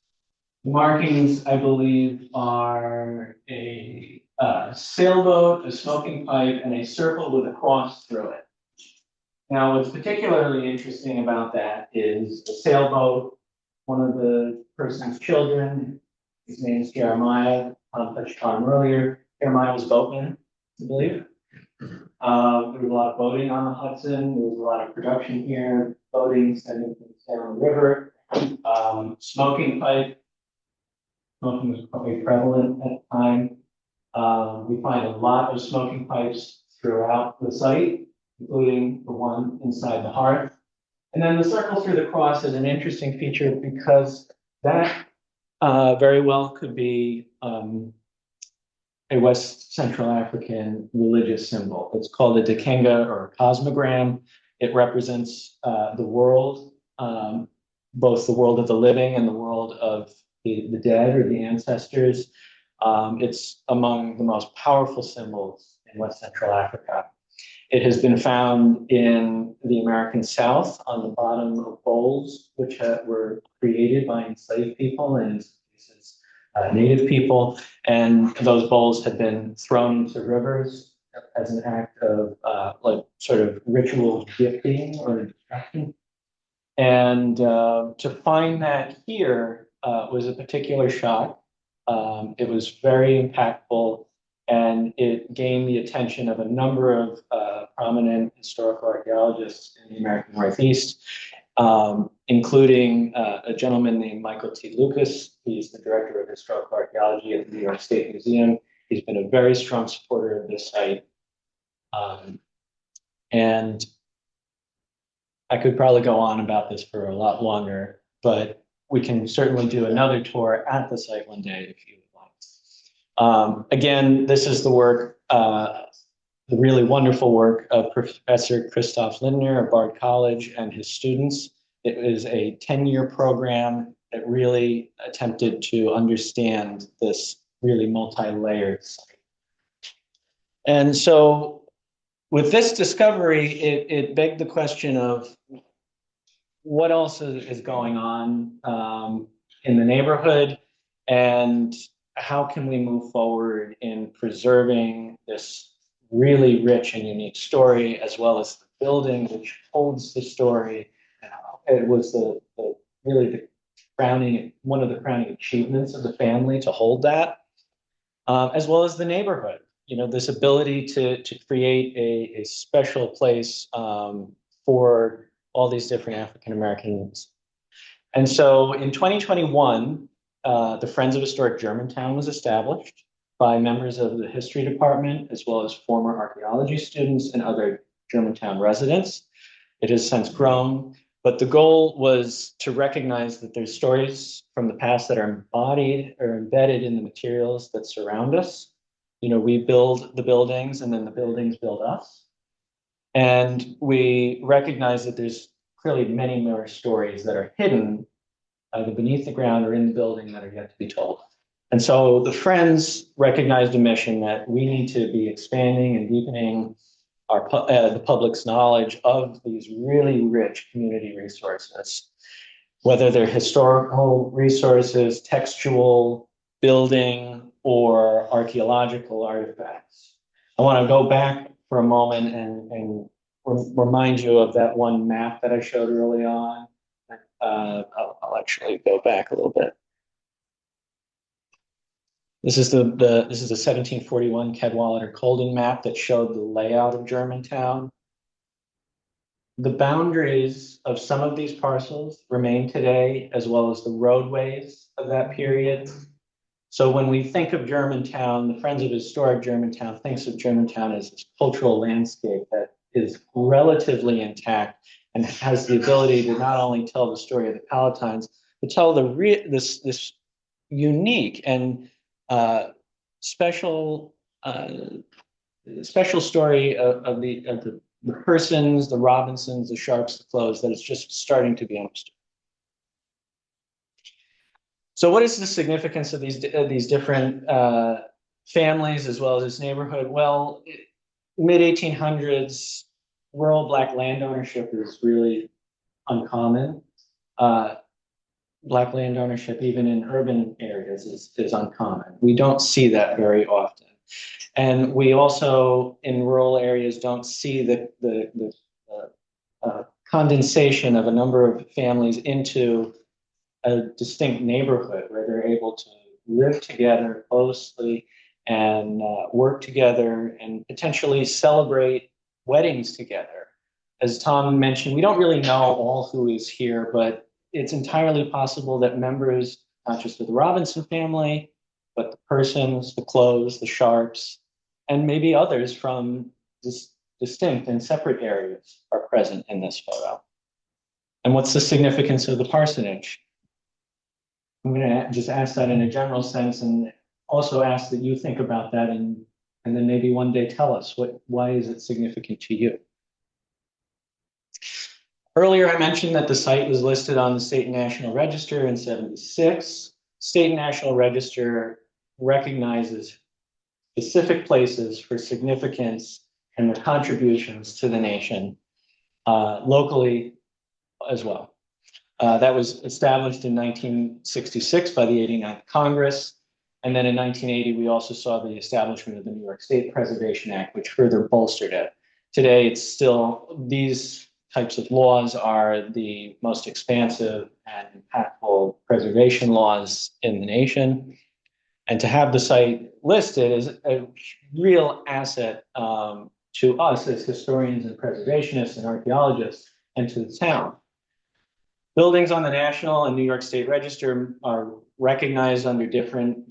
The markings, I believe, are a sailboat, a smoking pipe, and a circle with a cross through it. Now, what's particularly interesting about that is the sailboat, one of the person's children, his name is Jeremiah, touched on him earlier. Jeremiah was boatman, I believe. There was a lot of boating on the Hudson. There was a lot of production here, boating, sending things down the river. Smoking pipe. Smoking was probably prevalent at the time. We find a lot of smoking pipes throughout the site, including the one inside the hearth. And then the circle through the cross is an interesting feature because that very well could be a West Central African religious symbol. It's called a Dikenga or a cosmogram. It represents the world, both the world of the living and the world of the dead or the ancestors. It's among the most powerful symbols in West Central Africa. It has been found in the American South on the bottom of bowls, which were created by enslaved people and in some cases native people. And those bowls had been thrown into rivers as an act of like sort of ritual gifting or destruction. And to find that here was a particular shock. It was very impactful, and it gained the attention of a number of prominent historical archaeologists in the American Northeast, including a gentleman named Michael T. Lucas. He's the director of historical archaeology at the New York State Museum. He's been a very strong supporter of this site. And I could probably go on about this for a lot longer, but we can certainly do another tour at the site one day if you would like. Again, this is the work, the really wonderful work of Professor Christoph Lindner of Bard College and his students. It was a 10-year program that really attempted to understand this really multi-layered site. And so with this discovery, it begged the question of what else is going on in the neighborhood, and how can we move forward in preserving this really rich and unique story, as well as the building which holds the story. It was really the crowning, one of the crowning achievements of the family to hold that, as well as the neighborhood. You know, this ability to create a special place for all these different African Americans. And so in 2021, the Friends of Historic Germantown was established by members of the history department, as well as former archaeology students and other Germantown residents. It has since grown, but the goal was to recognize that there's stories from the past that are embodied or embedded in the materials that surround us. You know, we build the buildings and then the buildings build us. And we recognize that there's clearly many more stories that are hidden either beneath the ground or in the building that are yet to be told. And so the Friends recognized a mission that we need to be expanding and deepening the public's knowledge of these really rich community resources. whether they're historical resources, textual, building, or archaeological artifacts. I want to go back for a moment and remind you of that one map that I showed early on. I'll actually go back a little bit. This is the 1741 Cadwallader-Colden map that showed the layout of Germantown. The boundaries of some of these parcels remain today, as well as the roadways of that period. So when we think of Germantown, the Friends of Historic Germantown thinks of Germantown as this cultural landscape that is relatively intact and has the ability to not only tell the story of the Palatines, but tell this unique and special story of the persons, the Robinsons, the Sharps, the Clows, that is just starting to be understood. So what is the significance of these different families as well as this neighborhood? Well, mid-1800s, rural Black land ownership is really uncommon. Black land ownership, even in urban areas, is uncommon. We don't see that very often. And we also, in rural areas, don't see the condensation of a number of families into a distinct neighborhood where they're able to live together closely and work together and potentially celebrate weddings together. As Tom mentioned, we don't really know all who is here, but it's entirely possible that members, not just of the Robinson family, but the Persons, the Clows, the Sharps, and maybe others from distinct and separate areas are present in this photo. And what's the significance of the parsonage? I'm going to just ask that in a general sense, and also ask that you think about that, and then maybe one day tell us why is it significant to you. Earlier, I mentioned that the site was listed on the State and National Register in '76. State and National Register recognizes specific places for significance and their contributions to the nation, locally as well. That was established in 1966 by the 89th Congress. And then in 1980, we also saw the establishment of the New York State Preservation Act, which further bolstered it. Today, it's still, these types of laws are the most expansive and impactful preservation laws in the nation. And to have the site listed is a real asset to us as historians and preservationists and archaeologists and to the town. Buildings on the National and New York State Register are recognized under different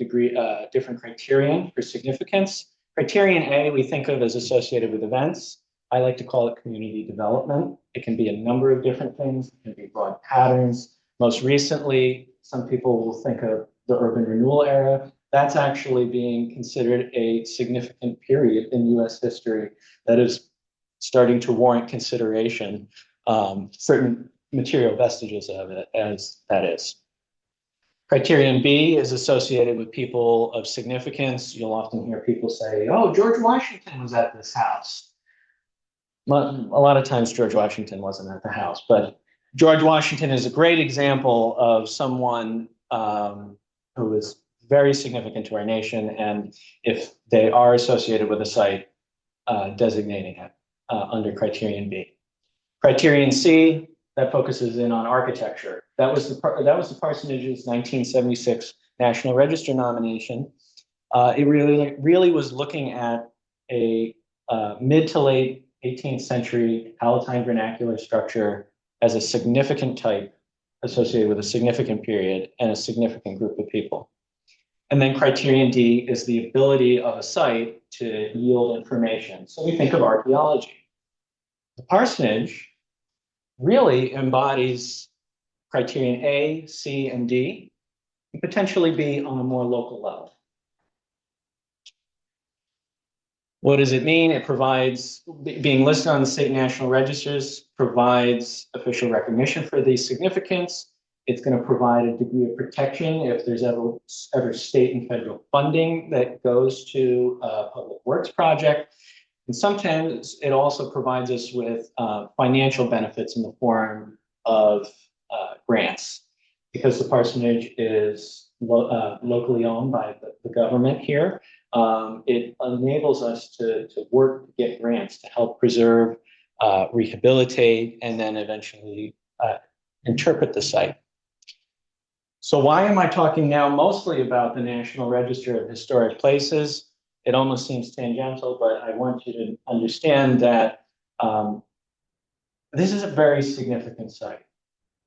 criterion for significance. Criterion A, we think of as associated with events. I like to call it community development. It can be a number of different things. It can be broad patterns. Most recently, some people will think of the urban renewal era. That's actually being considered a significant period in US history that is starting to warrant consideration. Certain material vestiges of it as that is. Criterion B is associated with people of significance. You'll often hear people say, oh, George Washington was at this house. A lot of times George Washington wasn't at the house, but George Washington is a great example of someone who is very significant to our nation, and if they are associated with a site, designating it under Criterion B. Criterion C, that focuses in on architecture. That was the parsonage's 1976 National Register nomination. It really was looking at a mid to late 18th century Palatine vernacular structure as a significant type associated with a significant period and a significant group of people. And then Criterion D is the ability of a site to yield information. So we think of archaeology. The parsonage really embodies criterion A, C, and D, and potentially B on a more local level. What does it mean? It provides, being listed on the state and national registers, provides official recognition for the significance. It's going to provide a degree of protection if there's ever state and federal funding that goes to a public works project. And sometimes it also provides us with financial benefits in the form of grants. Because the parsonage is locally owned by the government here, it enables us to work to get grants to help preserve, rehabilitate, and then eventually interpret the site. So why am I talking now mostly about the National Register of Historic Places? It almost seems tangential, but I want you to understand that this is a very significant site.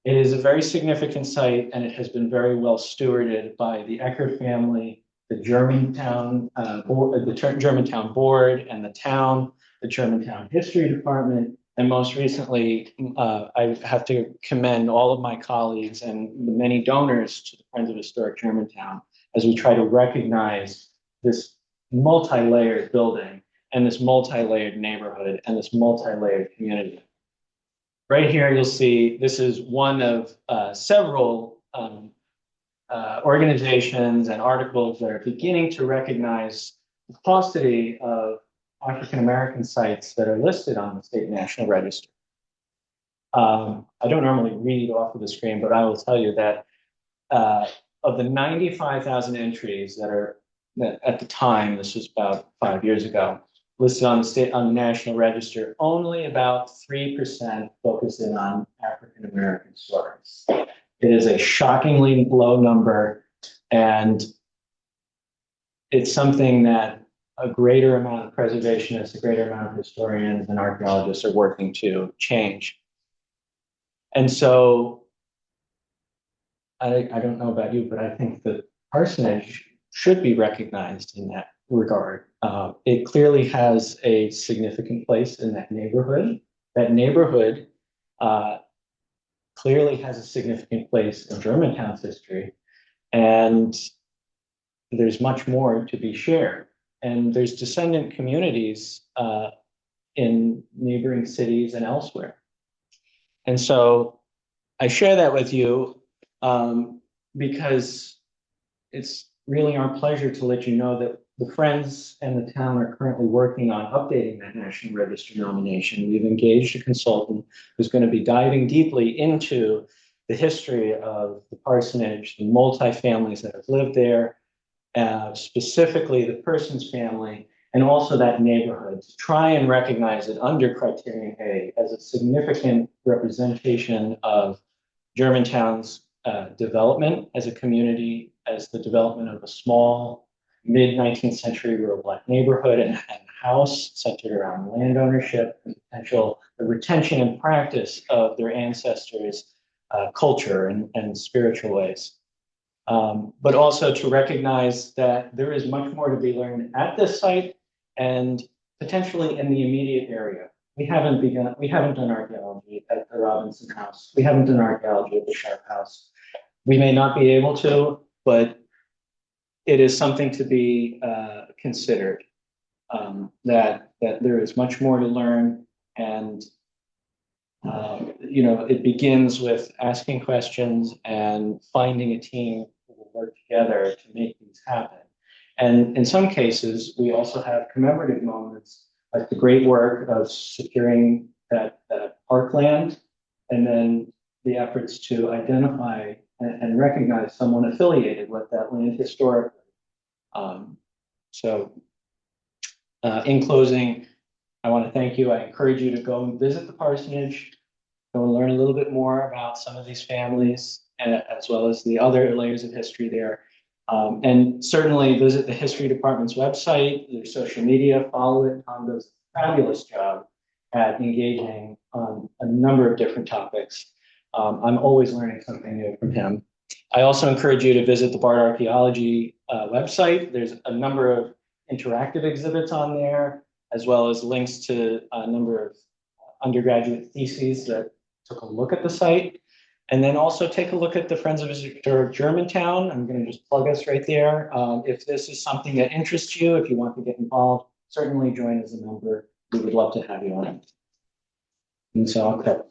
It is a very significant site, and it has been very well stewarded by the Eckert family, the Germantown board, the Germantown board, and the town, the Germantown History Department, and most recently, I have to commend all of my colleagues and the many donors to the Friends of Historic Germantown as we try to recognize this multi-layered building and this multi-layered neighborhood and this multi-layered community. Right here, you'll see this is one of several organizations and articles that are beginning to recognize the paucity of African-American sites that are listed on the State National Register. I don't normally read off of the screen, but I will tell you that of the 95,000 entries that at the time, this was about 5 years ago, listed on the National Register, only about 3% focus in on African-American stories. It is a shockingly low number, and it's something that a greater amount of preservationists, a greater amount of historians and archaeologists are working to change. And so, I don't know about you, but I think the parsonage should be recognized in that regard. It clearly has a significant place in that neighborhood. That neighborhood clearly has a significant place in Germantown's history, and there's much more to be shared. And there's descendant communities in neighboring cities and elsewhere. And so I share that with you because it's really our pleasure to let you know that the Friends and the town are currently working on updating that National Register nomination. We've engaged a consultant who's going to be diving deeply into the history of the parsonage, the multi-families that have lived there, specifically the Persons family, and also that neighborhood, to try and recognize it under Criterion A as a significant representation of Germantown's development as a community, as the development of a small mid-19th century rural Black neighborhood and house centered around land ownership and potential the retention and practice of their ancestors' culture and spiritual ways. But also to recognize that there is much more to be learned at this site and potentially in the immediate area. We haven't done archaeology at the Robinson House. We haven't done archaeology at the Sharp House. We may not be able to, but it is something to be considered, that there is much more to learn. And it begins with asking questions and finding a team who will work together to make these happen. And in some cases, we also have commemorative moments, like the great work of securing that parkland, and then the efforts to identify and recognize someone affiliated with that land historically. In closing, I want to thank you. I encourage you to go and visit the parsonage, go and learn a little bit more about some of these families, as well as the other layers of history there. And certainly visit the history department's website, their social media, follow it. Tom does a fabulous job at engaging on a number of different topics. I'm always learning something new from him. I also encourage you to visit the Bard Archaeology website. There's a number of interactive exhibits on there, as well as links to a number of undergraduate theses that took a look at the site. And then also take a look at the Friends of Historic Germantown. I'm going to just plug us right there. If this is something that interests you, if you want to get involved, certainly join as a member. We would love to have you on it. And so I'll cut.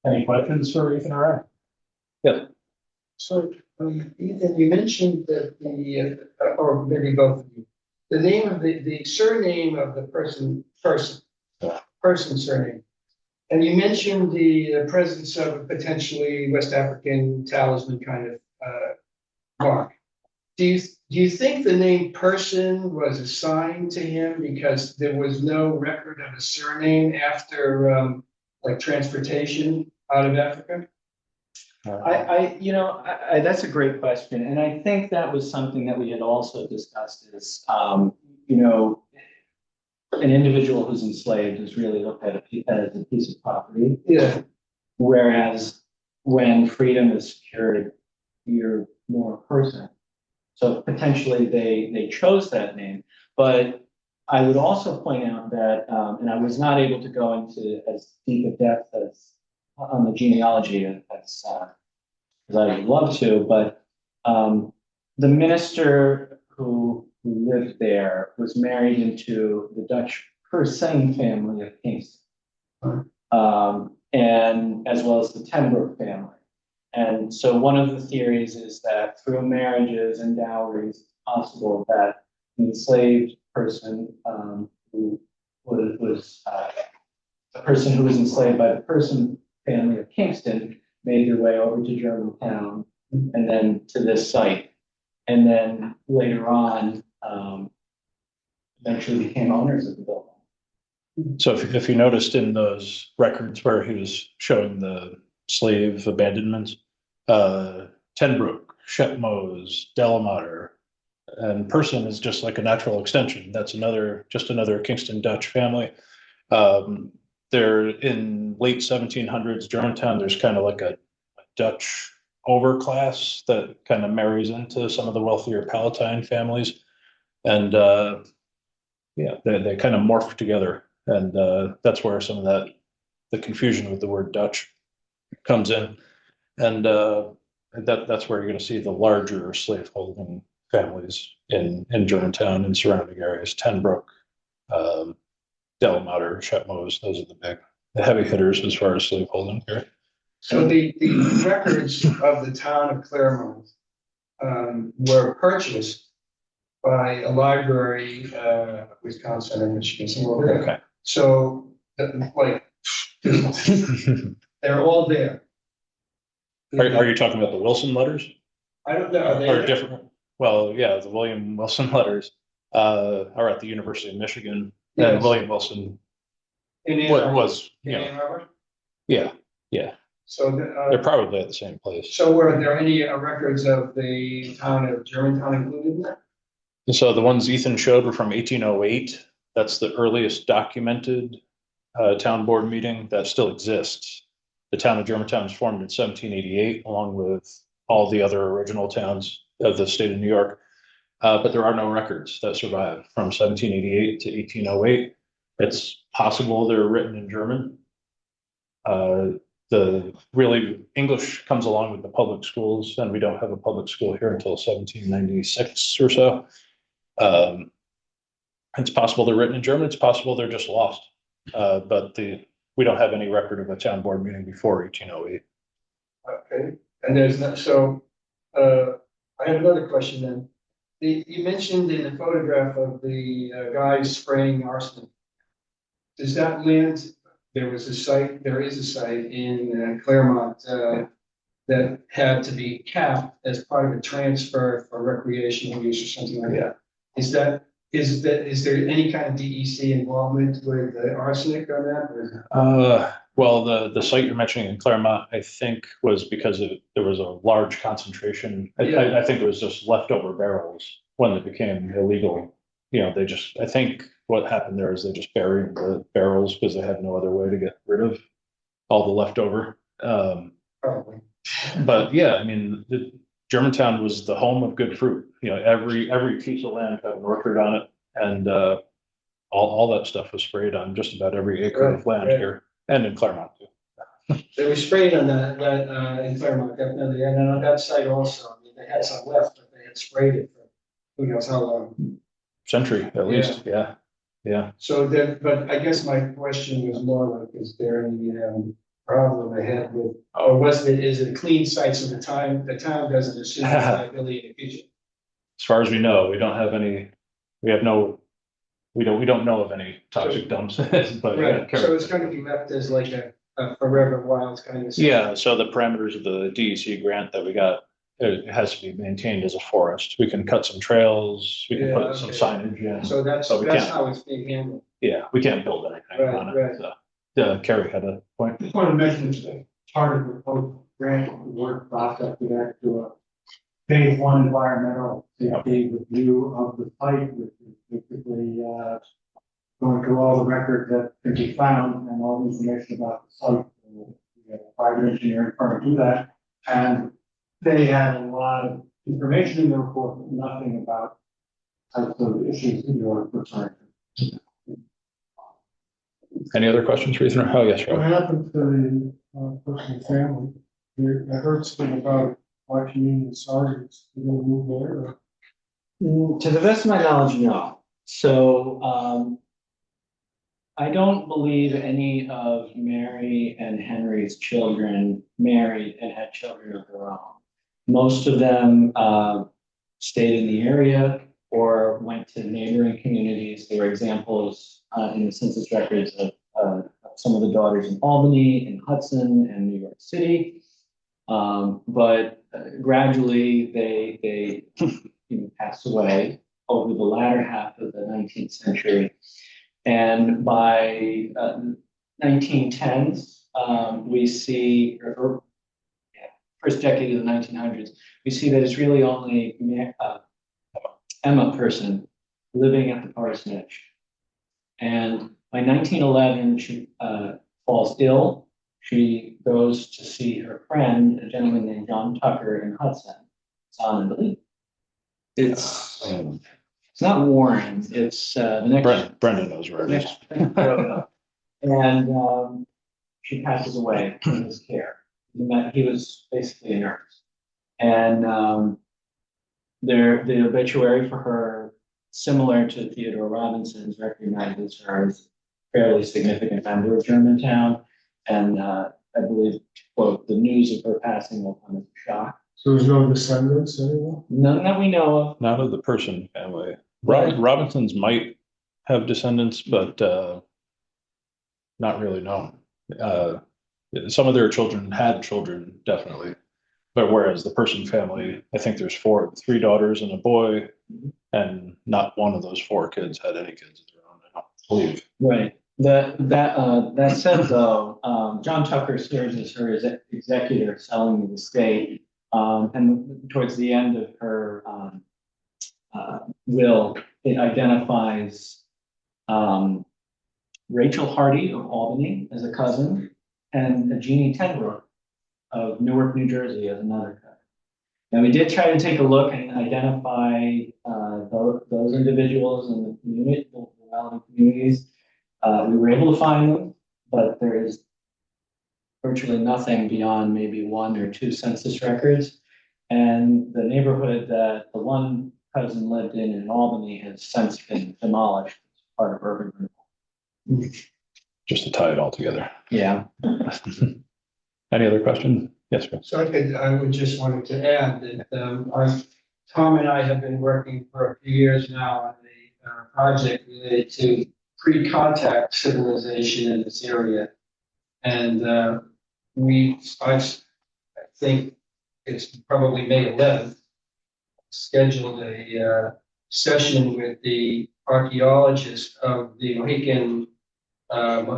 Any questions for Ethan or I? Yeah. So, Ethan, you mentioned that or maybe both of you, the name of the surname of the person surname. And you mentioned the presence of a potentially West African talisman kind of mark. Do you think the name person was assigned to him because there was no record of a surname after like transportation out of Africa? That's a great question. And I think that was something that we had also discussed is, an individual who's enslaved is really looked at as a piece of property. Yeah. Whereas when freedom is secured, you're more a person. So potentially they chose that name. But I would also point out that, and I was not able to go into as deep a depth as on the genealogy as I would love to, but the minister who lived there was married into the Dutch Person family of Kingston, and as well as the Tenbrook family. And so one of the theories is that through marriages and dowries, it's possible that an enslaved person who was a person who was enslaved by the Person family of Kingston made their way over to Germantown and then to this site. And then later on, eventually became owners of the building. So if you noticed in those records where he was showing the slave abandonments, Tenbrook, Shetmose, Delamater, and Person is just like a natural extension. That's just another Kingston Dutch family. They're in late 1700s Germantown. There's kind of like a Dutch overclass that kind of marries into some of the wealthier Palatine families, and they kind of morph together, and that's where some of the confusion with the word Dutch comes in, and that's where you're going to see the larger slaveholding families in Germantown and surrounding areas. Tenbrook, Delamater, Shetmose, those are the heavy hitters as far as slaveholding here. So the records of the town of Claremont were purchased by a library, Wisconsin and Michigan, somewhere there. Okay. So, they're all there. Are you talking about the Wilson letters? I don't know. Or different? Well, yeah, the William Wilson letters are at the University of Michigan. Yes. And William Wilson was, yeah. So They're probably at the same place. So were there any records of the town of Germantown included in that? And so the ones Ethan showed were from 1808. That's the earliest documented town board meeting that still exists. The town of Germantown was formed in 1788, along with all the other original towns of the state of New York. But there are no records that survive from 1788 to 1808. It's possible they're written in German. The really English comes along with the public schools, and we don't have a public school here until 1796 or so. It's possible they're written in German. It's possible they're just lost. But we don't have any record of a town board meeting before 1808. Okay, and there's not, so I have another question then. You mentioned in the photograph of the guy spraying arsenic. Does that land? There is a site in Claremont that had to be capped as part of a transfer for recreational use or something like that. Is there any kind of DEC involvement with the arsenic on that? Well, the site you're mentioning in Claremont, I think, was because there was a large concentration. I think it was just leftover barrels when it became illegal. I think what happened there is they just buried the barrels because they had no other way to get rid of all the leftover. Probably. But yeah, I mean, Germantown was the home of good fruit. Every piece of land had an orchard on it, and all that stuff was sprayed on just about every acre of land here, and in Claremont too. They were sprayed on that in Claremont, definitely, and then on that site also. I mean, they had some left, but they had sprayed it for who knows how long. Century, at least, yeah. So but I guess my question was more like, is there any problem ahead with, or is it a clean site so the town doesn't assume liability in the future? As far as we know, we don't have any We have we don't know of any toxic dumps, but. Right, so it's gonna be left as like a forever wild kind of. Yeah, so the parameters of the DEC grant that we got, it has to be maintained as a forest. We can cut some trails, we can Yeah, put some okay. signage in. So that's we can't- how it's being handled. Yeah, we can't build anything Right, on it. right. So, Carrie had a point. Just want to mention that part of the post grant work process would add to a phase one environmental safety review of the site, which is basically, going through all the records that can be found and all the information about the site. We have a private engineering firm do that, and they had a lot of information in the report, but nothing about types of issues that you're referring to. Any other questions for Ethan? Oh, yes, What Rob. happened to the person's family? I heard something about watching the sergeants, did they move there? Or? To the best of my knowledge, no. So, I don't believe any of Mary and Henry's children married and had children of their own. Most of them stayed in the area or went to neighboring communities. There were examples in the census records of some of the daughters in Albany, in Hudson, and New York City. But gradually they passed away over the latter half of the 19th century. And by 1910s, we see, first decade of the 1900s, we see that it's really only Emma person living at the parsonage. And by 1911, she falls ill. She goes to see her friend, a gentleman named John Tucker in Hudson. It's not Warren, it's the next. Brenda knows where it is. And she passes away in his care. He was basically a nurse. And the obituary for her, similar to Theodore Robinson's, recognizes her as a fairly significant member of Germantown. And I believe, quote, the news of her passing will come as a shock. So there's no descendants anymore? None that we know of. Not of the person family. Right. Robinsons might have descendants, but not really known. Some of their children had children, definitely. But whereas the person family, I think there's three daughters and a boy, and not one of those four kids had any kids of their own, I don't believe. Right. That said, though, John Tucker serves as her executor selling the estate. And towards the end of her will, it identifies Rachel Hardy of Albany as a cousin, and Jeannie Tenbrook of Newark, New Jersey as another cousin. Now, we did try to take a look and identify those individuals in the community, the relevant communities. We were able to find them, but there is virtually nothing beyond maybe one or two census records. And the neighborhood that the one cousin lived in Albany has since been demolished as part of urban renewal. Just to tie it all together. Yeah. Any other questions? Yes, sir. So I would just wanted to add that Tom and I have been working for a few years now on a project related to pre-contact civilization in this area. And I think it's probably May 11th, scheduled a session with the archaeologists of the Mohican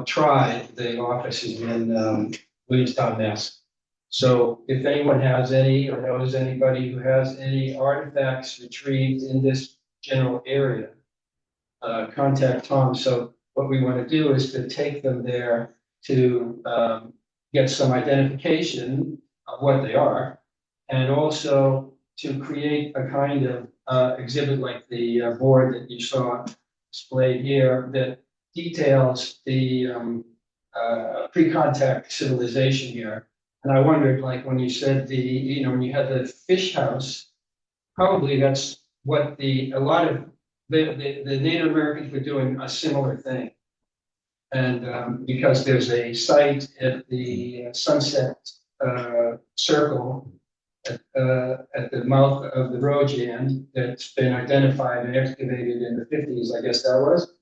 tribe. The office is in Williamstown, Mass. So if anyone has any or knows anybody who has any artifacts retrieved in this general area, contact Tom. So what we want to do is to take them there to get some identification of what they are, and also to create a kind of exhibit like the board that you saw displayed here that details the pre-contact civilization here. And I wondered, like, when you said when you had the fish house, probably that's what a lot of the Native Americans were doing a similar thing. And because there's a site at the Sunset Circle at the mouth of the Rojan that's been identified and excavated in the 50s, I guess that was,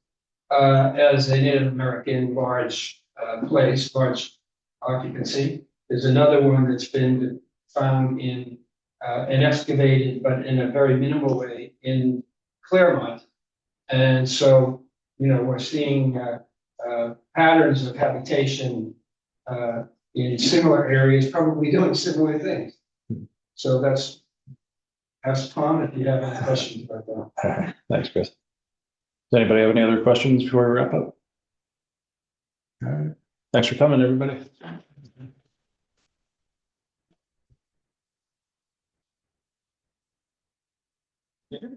as a Native American large place, large occupancy. There's another one that's been found in and excavated, but in a very minimal way in Claremont. And so, we're seeing patterns of habitation in similar areas, probably doing similar things. So ask Tom if you have any questions about that. All right. Thanks, Chris. Does anybody have any other questions before we wrap up? All right. Thanks for coming, everybody. Okay.